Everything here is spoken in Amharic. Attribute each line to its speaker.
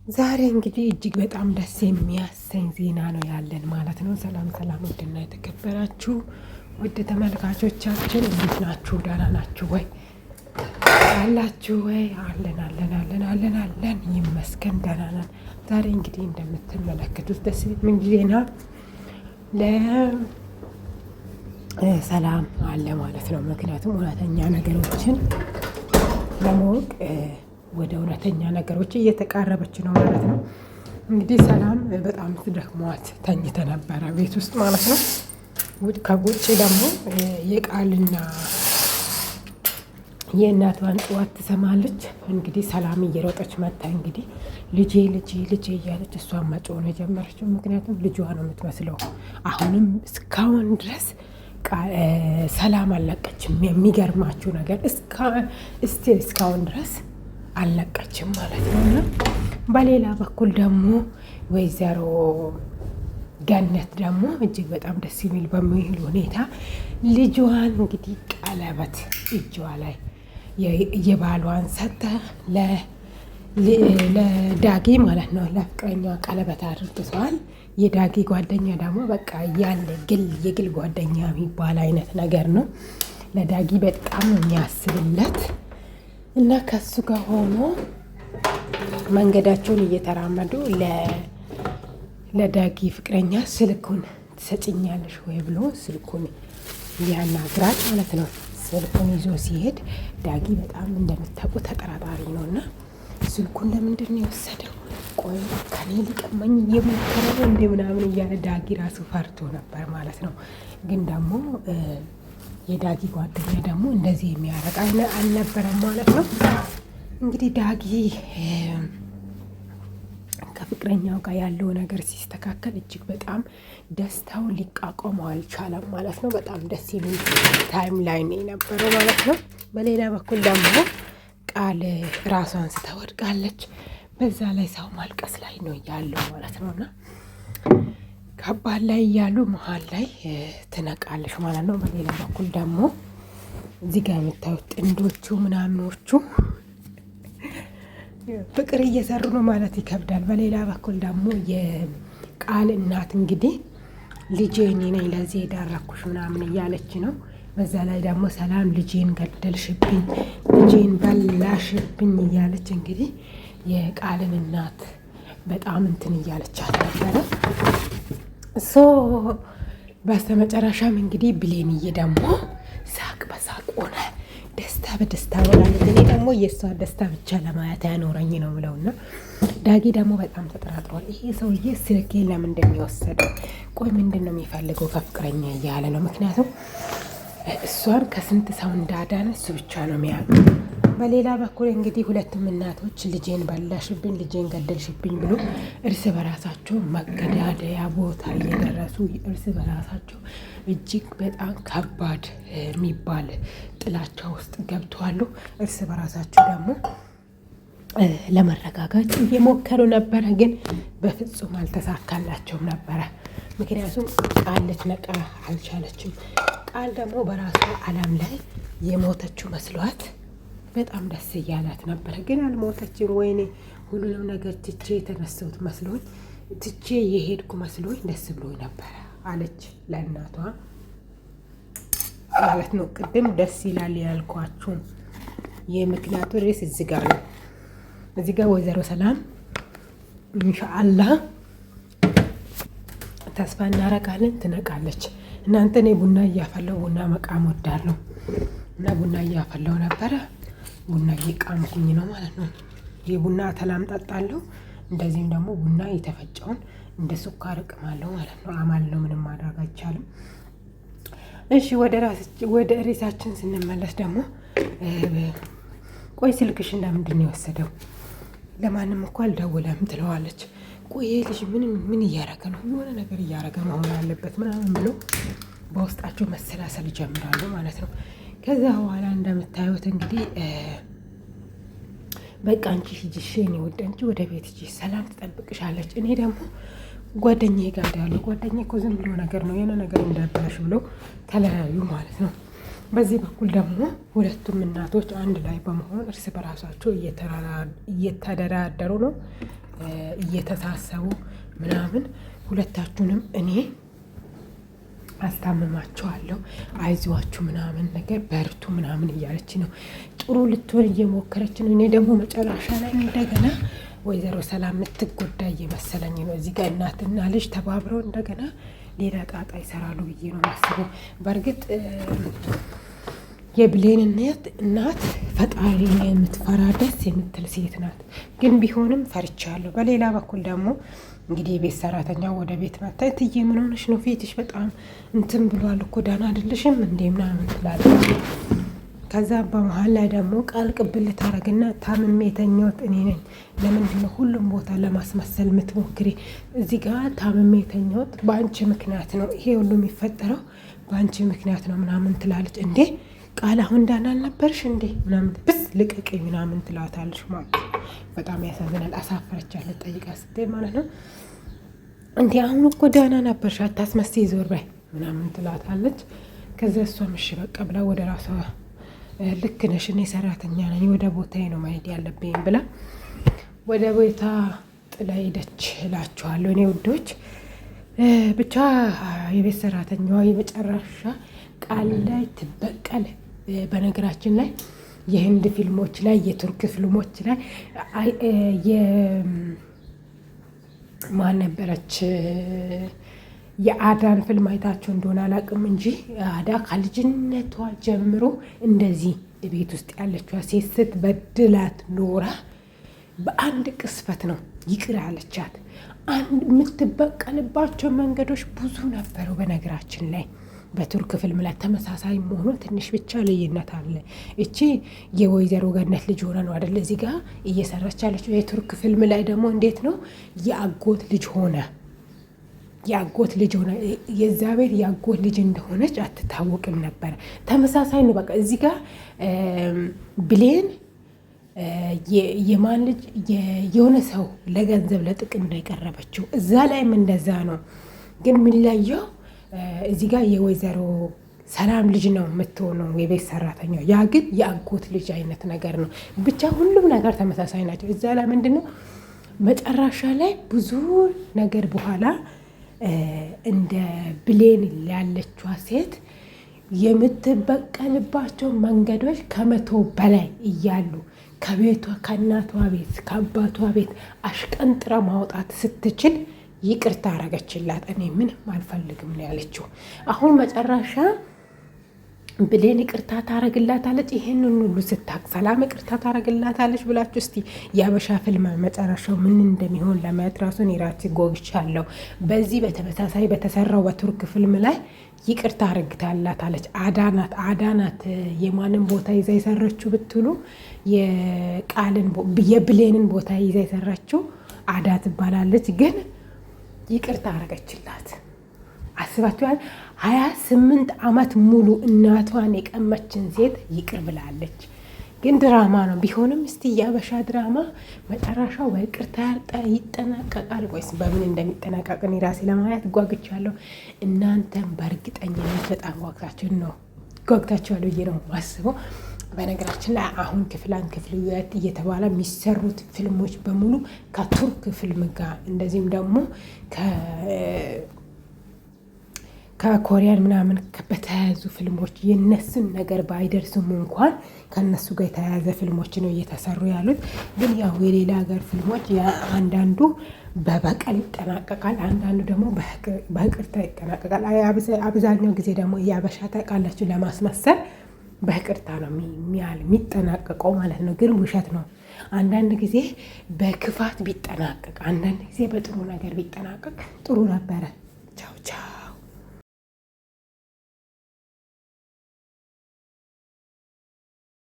Speaker 1: ዛሬ እንግዲህ እጅግ በጣም ደስ የሚያሰኝ ዜና ነው ያለን ማለት ነው። ሰላም ሰላም፣ ውድና የተከበራችሁ ውድ ተመልካቾቻችን እንዴት ናችሁ? ደህና ናችሁ ወይ? አላችሁ ወይ? አለን ይመስገን ደህና ነን። ዛሬ እንግዲህ እንደምትመለከቱት ደስ የሚል ዜና ለሰላም አለ ማለት ነው። ምክንያቱም እውነተኛ ነገሮችን ለማወቅ ወደ እውነተኛ ነገሮች እየተቃረበች ነው ማለት ነው። እንግዲህ ሰላም በጣም ደክሟት ተኝተ ነበረ ቤት ውስጥ ማለት ነው። ከውጭ ደግሞ የቃልና የእናቷን ጩኸት ትሰማለች። እንግዲህ ሰላም እየሮጠች መጣ። እንግዲህ ልጄ እያለች እሷን መጮህ ነው የጀመረችው። ምክንያቱም ልጇ ነው የምትመስለው። አሁንም እስካሁን ድረስ ሰላም አልለቀችም። የሚገርማችሁ ነገር እስካሁን ድረስ አልለቀችም ማለት ነው። እና በሌላ በኩል ደግሞ ወይዘሮ ገነት ደግሞ እጅግ በጣም ደስ የሚል በሚል ሁኔታ ልጇን እንግዲህ ቀለበት እጇ ላይ የባሏን ሰጠ ለዳጊ ማለት ነው። ለፍቅረኛዋ ቀለበት አድርግተዋል። የዳጊ ጓደኛ ደግሞ በቃ ያለ የግል ጓደኛ የሚባል አይነት ነገር ነው። ለዳጊ በጣም የሚያስብለት እና ከሱ ጋር ሆኖ መንገዳቸውን እየተራመዱ ለዳጊ ፍቅረኛ ስልኩን ትሰጭኛለሽ ወይ ብሎ ስልኩን ያናግራል ማለት ነው። ስልኩን ይዞ ሲሄድ ዳጊ በጣም እንደምታውቁ ተጠራጣሪ ነው እና ስልኩን ለምንድን ነው የወሰደው? ቆይ ከኔ ሊቀማኝ የሞከረ እንደ ምናምን እያለ ዳጊ ራሱ ፈርቶ ነበር ማለት ነው። ግን ደግሞ የዳጊ ጓደኛ ደግሞ እንደዚህ የሚያረቅ አልነበረም ማለት ነው። እንግዲህ ዳጊ ከፍቅረኛው ጋር ያለው ነገር ሲስተካከል እጅግ በጣም ደስታውን ሊቋቋመው አልቻለም ማለት ነው። በጣም ደስ የሚል ታይም ላይ ነው የነበረው ማለት ነው። በሌላ በኩል ደግሞ ቃል ራሷን ስተወድቃለች። በዛ ላይ ሰው ማልቀስ ላይ ነው ያለው ማለት ነው። እና ከባድ ላይ እያሉ መሀል ላይ ትነቃለች ማለት ነው። በሌላ በኩል ደግሞ እዚህ ጋር የምታዩት ጥንዶቹ ምናምኖቹ ፍቅር እየሰሩ ነው ማለት ይከብዳል። በሌላ በኩል ደግሞ የቃል እናት እንግዲህ ልጄ እኔ ነኝ ለዚህ የዳረኩሽ ምናምን እያለች ነው። በዛ ላይ ደግሞ ሰላም ልጄን ገደልሽብኝ፣ ልጄን በላሽብኝ እያለች እንግዲህ የቃልን እናት በጣም እንትን እያለቻት ነበረ። በስተመጨረሻም እንግዲህ ብሌንዬ ደግሞ ሳቅ በሳቅ ሆነ፣ ደስታ በደስታ ሆናለች። እኔ ደግሞ የእሷ ደስታ ብቻ ለማየት ያኖረኝ ነው ብለውና ዳጊ ደግሞ በጣም ተጠራጥሯል። ይሄ ሰውዬ ስልኬ ለምን እንደሚወሰደው ቆይ ምንድን ነው የሚፈልገው ከፍቅረኛ እያለ ነው። ምክንያቱም እሷን ከስንት ሰው እንዳዳነ እሱ ብቻ ነው የሚያውቅ። በሌላ በኩል እንግዲህ ሁለቱም እናቶች ልጄን በላሽብኝ፣ ልጄን ገደልሽብኝ ብሎ እርስ በራሳቸው መገዳደያ ቦታ እየደረሱ እርስ በራሳቸው እጅግ በጣም ከባድ የሚባል ጥላቻ ውስጥ ገብተዋሉ። እርስ በራሳቸው ደግሞ ለመረጋጋት እየሞከሩ ነበረ፣ ግን በፍጹም አልተሳካላቸውም ነበረ። ምክንያቱም ቃል ልትነቃ አልቻለችም። ቃል ደግሞ በራሷ ዓለም ላይ የሞተችው መስሏት በጣም ደስ እያላት ነበረ፣ ግን አልሞተችም። ወይኔ ሁሉንም ነገር ትቼ የተነሳሁት መስሎኝ ትቼ የሄድኩ መስሎኝ ደስ ብሎኝ ነበረ አለች ለእናቷ ማለት ነው። ቅድም ደስ ይላል ያልኳችሁም የምክንያቱ ርዕስ እዚህ ጋር ነው። እዚህ ጋር ወይዘሮ ሰላም ኢንሻአላህ ተስፋ እናረጋለን ትነቃለች። እናንተ እኔ ቡና እያፈላሁ ቡና መቃም ወዳለሁ እና ቡና እያፈላሁ ነበረ። ቡና እየቃምኩኝ ነው ማለት ነው። የቡና ተላም ጠጣለሁ። እንደዚህም ደግሞ ቡና የተፈጨውን እንደ ስኳር እቅማለሁ ማለት ነው። አማል ነው፣ ምንም ማድረግ አይቻልም። እሺ ወደ ሬሳችን ስንመለስ ደግሞ ቆይ ስልክሽን ለምንድን ነው የወሰደው? ለማንም እኮ አልደውለም ትለዋለች። ቆይ ልጅ ምን እያረገ ነው? የሆነ ነገር እያረገ መሆን አለበት ምናምን ብሎ በውስጣቸው መሰላሰል ይጀምራሉ ማለት ነው። ከዛ በኋላ እንደምታዩት እንግዲህ በቃ አንቺ ሂጂሽ የኔ ውድ፣ አንቺ ወደ ቤት ሂጂ፣ ሰላም ትጠብቅሻለች። እኔ ደግሞ ጓደኛዬ ጋር ያለው ጓደኛዬ እኮ ዝም ብሎ ነገር ነው የሆነ ነገር እንዳበላሽ ብሎ ተለያዩ ማለት ነው። በዚህ በኩል ደግሞ ሁለቱም እናቶች አንድ ላይ በመሆን እርስ በራሳቸው እየተደራደሩ ነው። እየተሳሰቡ ምናምን ሁለታችሁንም እኔ አስታምማቸዋለሁ፣ አይዟችሁ ምናምን ነገር በርቱ ምናምን እያለች ነው። ጥሩ ልትሆን እየሞከረች ነው። እኔ ደግሞ መጨረሻ ላይ እንደገና ወይዘሮ ሰላም የምትጎዳ እየመሰለኝ ነው። እዚህ ጋር እናትና ልጅ ተባብረው እንደገና ሌላ ጣጣ ይሰራሉ ብዬ ነው ማስበው። በእርግጥ የብሌን እናት ፈጣሪ የምትፈራ ደስ የምትል ሴት ናት። ግን ቢሆንም ፈርቻለሁ። በሌላ በኩል ደግሞ እንግዲህ የቤት ሰራተኛ ወደ ቤት መታ እትዬ ምን ሆነሽ ነው? ፊትሽ በጣም እንትን ብሏል እኮ ደህና አይደለሽም እንዴ ምናምን ትላለች። ከዛ በመሀል ላይ ደግሞ ቃል ቅብል ታረግና ታምሜ የተኛሁት እኔ ነኝ፣ ለምንድን ነው ሁሉም ቦታ ለማስመሰል የምትሞክሪ? እዚህ ጋር ታምሜ የተኛሁት በአንቺ ምክንያት ነው፣ ይሄ ሁሉ የሚፈጠረው በአንቺ ምክንያት ነው ምናምን ትላለች። እንዴ ቃል አሁን ዳና አልነበርሽ እንዴ ምናምን ብስ ልቀቀኝ ምናምን ትላታለች ማለት ነው። በጣም ያሳዝናል። አሳፈረቻት ልጠይቃ ስትል ማለት ነው። እንዴ አሁን እኮ ዳና ነበርሽ አታስመስይ ዞር በይ ምናምን ትላታለች። ከዛ እሷም እሺ በቃ ብላ ወደ ራሷ ልክ ነሽ እኔ ሰራተኛ ነኝ ወደ ቦታዬ ነው መሄድ ያለብኝ ብላ ወደ ቦታ ጥላ ሄደች እላችኋለሁ እኔ ውዶች። ብቻ የቤት ሰራተኛዋ የመጨረሻ ቃል ላይ ትበቀል። በነገራችን ላይ የህንድ ፊልሞች ላይ የቱርክ ፊልሞች ላይ ማን ነበረች የአዳን ፊልም አይታችሁ እንደሆነ አላውቅም እንጂ አዳ ከልጅነቷ ጀምሮ እንደዚህ ቤት ውስጥ ያለችዋ ሴት ስትበድላት ኖራ በአንድ ቅስፈት ነው ይቅር አለቻት። የምትበቀልባቸው መንገዶች ብዙ ነበሩ። በነገራችን ላይ በቱርክ ፊልም ላይ ተመሳሳይ መሆኑ ትንሽ ብቻ ልዩነት አለ። እቺ የወይዘሮ ገነት ልጅ ሆነ ነው አይደል እዚህ ጋር እየሰራች ያለችው። የቱርክ ፊልም ላይ ደግሞ እንዴት ነው የአጎት ልጅ ሆነ የአጎት ልጅ ሆነ የእግዚአብሔር የአጎት ልጅ እንደሆነች አትታወቅም ነበረ። ተመሳሳይ ነው በቃ እዚህ ጋር ብሌን የማን ልጅ የሆነ ሰው ለገንዘብ ለጥቅም ነው የቀረበችው። እዛ ላይም እንደዛ ነው። ግን የሚለየው እዚህ ጋር የወይዘሮ ሰላም ልጅ ነው የምትሆነው የቤት ሰራተኛው፣ ያ ግን የአጎት ልጅ አይነት ነገር ነው። ብቻ ሁሉም ነገር ተመሳሳይ ናቸው። እዛ ላይ ምንድን ነው መጨረሻ ላይ ብዙ ነገር በኋላ እንደ ብሌን ያለችዋ ሴት የምትበቀልባቸው መንገዶች 100 በላይ እያሉ ከቤቷ ከእናቷ ቤት ከአባቷ ቤት አሽቀንጥራ ማውጣት ስትችል ይቅርታ አረገችላት። እኔ ምንም አልፈልግም ነው ያለችው። አሁን መጨረሻ ብሌን ይቅርታ ታረግላታለች። ይሄንን ሁሉ ስታቅ ሰላም ይቅርታ ታረግላታለች ብላችሁ እስቲ የአበሻ ፊልም መጨረሻው ምን እንደሚሆን ለማየት ራሱን የራሴ ጎግቻለሁ። በዚህ በተመሳሳይ በተሰራው በቱርክ ፊልም ላይ ይቅርታ አረግታላታለች። አዳናት የማንን ቦታ ይዛ የሰራችው ብትሉ የብሌንን ቦታ ይዛ የሰራችው አዳ ትባላለች። ግን ይቅርታ አረገችላት። አስባችኋል? 28 ዓመት ሙሉ እናቷን የቀመችን ሴት ይቅር ብላለች። ግን ድራማ ነው ቢሆንም እስቲ የአበሻ ድራማ መጨረሻው በይቅርታ ይጠናቀቃል ወይስ በምን እንደሚጠናቀቅ እኔ ራሴ ለማየት ጓግቻለሁ። እናንተም በእርግጠኝነት በጣም ጓግታችኋል ብዬ ነው ማስበው። በነገራችን ላይ አሁን ክፍል 1 ክፍል 2 እየተባለ የሚሰሩት ፊልሞች በሙሉ ከቱርክ ፊልም ጋር እንደዚህም ደግሞ ከኮሪያን ምናምን በተያያዙ ፊልሞች የነሱን ነገር ባይደርስም እንኳን ከነሱ ጋር የተያያዘ ፊልሞች ነው እየተሰሩ ያሉት። ግን ያው የሌላ ሀገር ፊልሞች አንዳንዱ በበቀል ይጠናቀቃል፣ አንዳንዱ ደግሞ በይቅርታ ይጠናቀቃል። አብዛኛው ጊዜ ደግሞ የአበሻ ታውቃላችሁ ለማስመሰል በይቅርታ ነው የሚጠናቀቀው ማለት ነው። ግን ውሸት ነው። አንዳንድ ጊዜ በክፋት ቢጠናቀቅ፣ አንዳንድ ጊዜ በጥሩ ነገር ቢጠናቀቅ ጥሩ ነበረ።